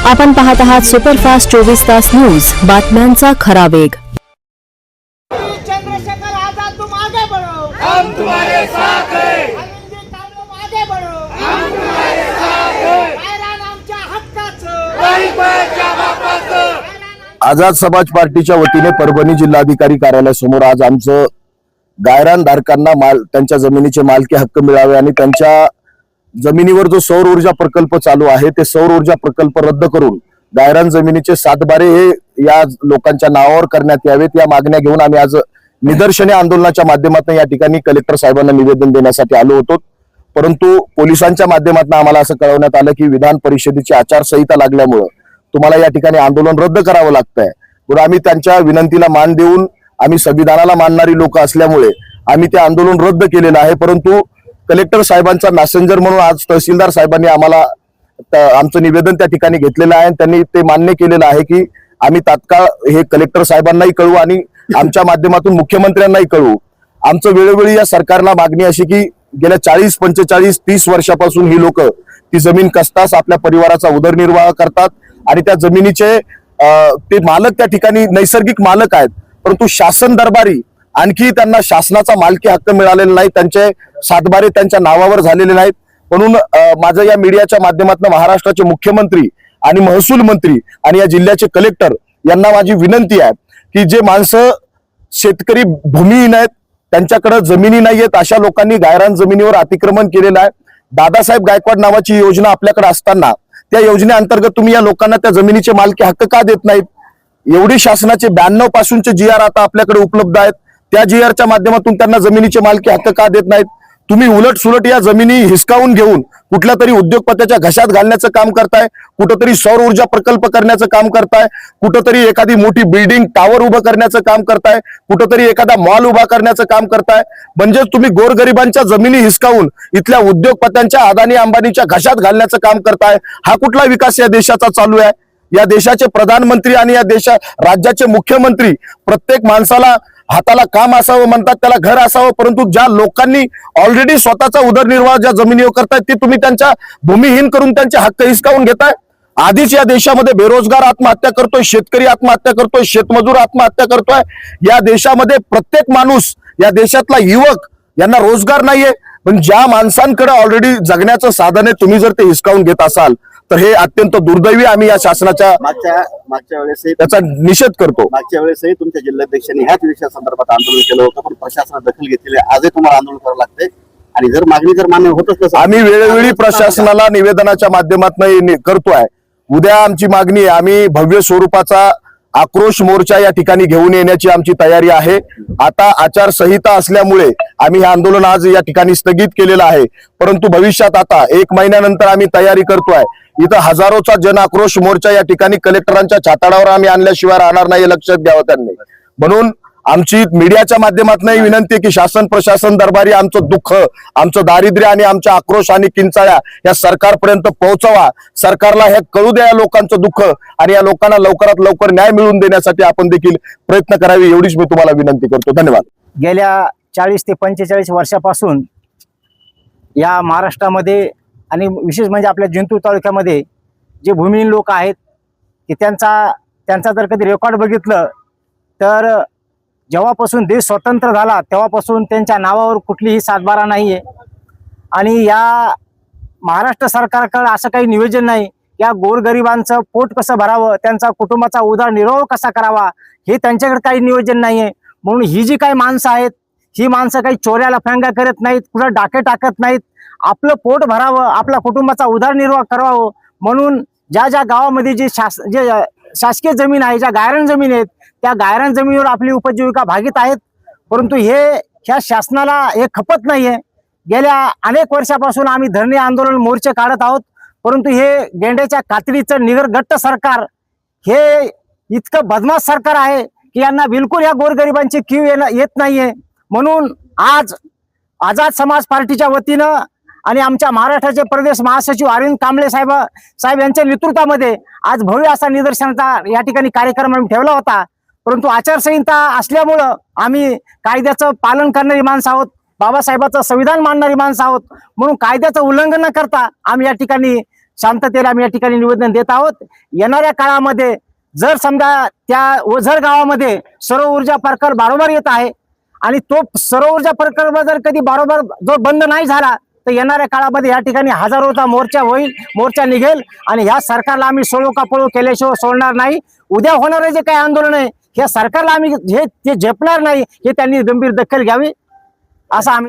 आपण पाहत आहात सुपरफास्ट 24 तास न्यूज, बातम्यांचा खरा वेग। चंद्रशेखर आजाद, तुम आगे बढ़ो, हम तुम्हारे साथ हैं। अरविंद तांबे, आगे बढ़ो, हम तुम्हारे साथ हैं। गायरान आमच्या हक्काचं, गरिबाच्या बापाचं। आझाद समाज पार्टीच्या वतीने परभणी जिल्हाधिकारी कार्यालयासमोर आज आमचं गायरान धारकांना त्यांच्या जमिनीचे मालकी हक्क मिळावे आणि त्यांच्या जमिनीवर जो सौर ऊर्जा प्रकल्प चालू आहे ते सौर ऊर्जा प्रकल्प रद्द करून गायरान जमिनीचे 7 बारे हे या लोकांच्या नावावर करण्यात यावेत, या मागण्या घेऊन आम्ही आज निदर्शने आंदोलनाच्या माध्यमातून या ठिकाणी कलेक्टर साहेबांना निवेदन देण्यासाठी आलो होतो। परंतु पोलिसांच्या माध्यमातून आम्हाला असं कळवण्यात आलं की विधान परिषदेची आचारसंहिता लागल्यामुळे तुम्हाला या ठिकाणी आंदोलन रद्द करावं लागतंय। म्हणून आम्ही त्यांच्या विनंतीला मान देऊन आम्ही संविधानाला मानणारी लोक असल्यामुळे आम्ही ते आंदोलन रद्द केलेलं आहे। परंतु कलेक्टर साहेबांचा मॅसेंजर म्हणून आज तहसीलदार साहेबांनी आम्हाला आमचं निवेदन त्या ठिकाणी घेतलेलं आहे। त्यांनी ते मान्य केलेलं आहे की आम्ही तात्काळ हे कलेक्टर साहेबांनाही कळवू आणि आमच्या माध्यमातून मुख्यमंत्र्यांनाही कळवू। आमचं वेळोवेळी या सरकारला मागणी अशी की गेल्या 40, 45, 30 वर्षापासून ही लोक ती जमीन कसतास आपल्या परिवाराचा उदरनिर्वाह करतात आणि त्या जमिनीचे ते मालक त्या ठिकाणी नैसर्गिक मालक आहेत, परंतु शासन दरबारी आणखी त्यांना शासनाचा मालकी हक्क मिळालेला नाही, त्यांचे 7 बारे त्यांच्या नावावर झालेले नाहीत। म्हणून माझं या मीडियाच्या माध्यमातून महाराष्ट्राचे मुख्यमंत्री आणि महसूल मंत्री आणि या जिल्ह्याचे कलेक्टर यांना माझी विनंती आहे की जे माणसं शेतकरी भूमिहीन आहेत, त्यांच्याकडे जमिनी नाहीयेत, अशा लोकांनी गायरान जमिनीवर अतिक्रमण केलेलं आहे। दादासाहेब गायकवाड नावाची योजना आपल्याकडे असताना त्या योजनेअंतर्गत तुम्ही या लोकांना त्या जमिनीचे मालकी हक्क का देत नाहीत? एवढी शासनाचे 92 पासूनचे GR आता आपल्याकडे उपलब्ध आहेत, त्या GRच्या माध्यमातून त्यांना जमिनीचे मालकी हक्क का देत नाहीत? तुम्ही उलट सुलट या जमिनी हिसकावून घेऊन कुठल्या तरी उद्योगपत्याच्या घशात घालण्याचं काम करताय, कुठंतरी सौर ऊर्जा प्रकल्प करण्याचं काम करताय, कुठंतरी एखादी मोठी बिल्डिंग टावर उभं करण्याचं काम करताय, कुठंतरी एखादा मॉल उभा करण्याचं काम करताय। म्हणजे तुम्ही गोरगरिबांच्या जमिनी हिसकावून इथल्या उद्योगपत्यांच्या अदानी अंबानीच्या घशात घालण्याचं काम करताय। हा कुठला विकास या देशाचा चालू आहे? या देशाचे प्रधानमंत्री आणि या राज्याचे मुख्यमंत्री प्रत्येक माणसाला हाताला काम असावं म्हणतात, त्याला घर असावं, परंतु ज्या लोकांनी ऑलरेडी स्वतःचा उदरनिर्वाह ज्या जमिनीवर करतायत ते तुम्ही त्यांच्या भूमिहीन करून त्यांचे हक्क हिसकावून घेताय। आधीच या देशामध्ये बेरोजगार आत्महत्या करतोय, शेतकरी आत्महत्या करतोय, शेतमजूर आत्महत्या करतोय। या देशामध्ये प्रत्येक माणूस, या देशातला युवक यांना रोजगार नाहीये, पण ज्या माणसांकडे ऑलरेडी जगण्याचं साधन आहे तुम्ही जर ते हिसकावून घेत असाल तर हे अत्यंत दुर्दैवी आम्ही या शासनाच्या मागच्या वेळेस त्याचा निषेध करतो। मागच्या वेळेसही तुमच्या जिल्हाध्यक्षांनी ह्याच विषयासंदर्भात आंदोलन केलं होतं, पण प्रशासनाने दखल घेतलेली आहे। आजही तुम्हाला आंदोलन करावं लागते आणि जर मागणी जर मान्य होतच नसेल आम्ही वेळोवेळी प्रशासनाला निवेदनाच्या माध्यमातून करतोय। उद्या आमची मागणी आहे, आम्ही भव्य स्वरूपाचा आक्रोश मोर्चा या ठिकाणी घेऊन येण्याची आमची तयारी आहे। आता आचारसंहिता असल्यामुळे आम्ही हे आंदोलन आज या ठिकाणी स्थगित केलेलं आहे, परंतु भविष्यात आता 1 महिन्यानंतर आम्ही तयारी करतोय। इथं हजारोचा जन आक्रोश मोर्चा या ठिकाणी कलेक्टरांच्या छाताडावर आम्ही आणल्याशिवाय राहणार नाही, लक्षात घ्यावं त्यांनी। म्हणून आमची मीडियाच्या माध्यमातून विनंती की शासन प्रशासन दरबारी आमचं दुःख, आमचं दारिद्र्य आणि आमच्या आक्रोश आणि किंचाळ्या या सरकारपर्यंत पोहोचवा। सरकारला हे कळू द्या या लोकांचं दुःख आणि या लोकांना लवकरात लवकर न्याय मिळवून देण्यासाठी आपण देखील प्रयत्न करावे, एवढीच मी तुम्हाला विनंती करतो। धन्यवाद। गेल्या 40 ते 45 वर्षापासून या महाराष्ट्रामध्ये आणि विशेष म्हणजे आपल्या जिंतूर तालुक्यामध्ये जे भूमिहीन लोक आहेत की त्यांचा जर कधी रेकॉर्ड बघितलं तर जेव्हापासून देश स्वतंत्र झाला तेव्हापासून त्यांच्या नावावर कुठलीही 7 बारा नाही आहे आणि या महाराष्ट्र सरकारकडे असं काही नियोजन नाही या गोरगरिबांचं पोट कसं भरावं, त्यांचा कुटुंबाचा उदरनिर्वाह कसा करावा हे त्यांच्याकडे काही नियोजन नाही आहे। म्हणून ही जी काही माणसं आहेत ही माणसं काही चोऱ्या लफंग्या करत नाहीत, कुठं डाके टाकत नाहीत, आपलं पोट भरावं, आपला कुटुंबाचा उदरनिर्वाह करावं म्हणून ज्या गावामध्ये जे शासकीय जमीन आहे, ज्या गायरान जमीन आहेत त्या गायरान जमिनीवर आपली उपजीविका भागीत आहेत, परंतु ह्या शासनाला हे खपत नाहीये। गेल्या अनेक वर्षापासून आम्ही धरणे आंदोलन मोर्चे काढत आहोत, परंतु हे गेंड्याच्या कातडीचं निगरगट्ट सरकार हे इतकं बदमाश सरकार आहे की यांना बिलकुल या गोरगरिबांची कीव येत नाहीये। म्हणून आज आझाद समाज पार्टीच्या वतीनं आणि आमच्या महाराष्ट्राचे प्रदेश महासचिव अरविंद कांबळे साहेब यांच्या नेतृत्वामध्ये आज भव्य असा निदर्शनाचा या ठिकाणी कार्यक्रम आम्ही ठेवला होता, परंतु आचारसंहिता असल्यामुळं आम्ही कायद्याचं पालन करणारी माणसं आहोत, बाबासाहेबांचं संविधान मानणारी माणसं आहोत, म्हणून कायद्याचं उल्लंघन न करता आम्ही या ठिकाणी शांततेला आम्ही या ठिकाणी निवेदन देत आहोत. येणाऱ्या काळामध्ये जर समजा त्या ओझर गावामध्ये सौर ऊर्जा प्रकल्प बारोबार येत आहे आणि तो सौर ऊर्जा प्रकल्प जर कधी बारोबार जो बंद नाही झाला तर येणाऱ्या काळामध्ये या ठिकाणी हजारोचा मोर्चा होईल, मोर्चा निघेल आणि ह्या सरकारला आम्ही सोडो का पळो केल्याशिवाय सोडणार नाही. उद्या होणारे जे काही आंदोलन आहे ह्या सरकारला आम्ही हे झेपणार नाही, हे त्यांनी गंभीर दखल घ्यावी असं आम्ही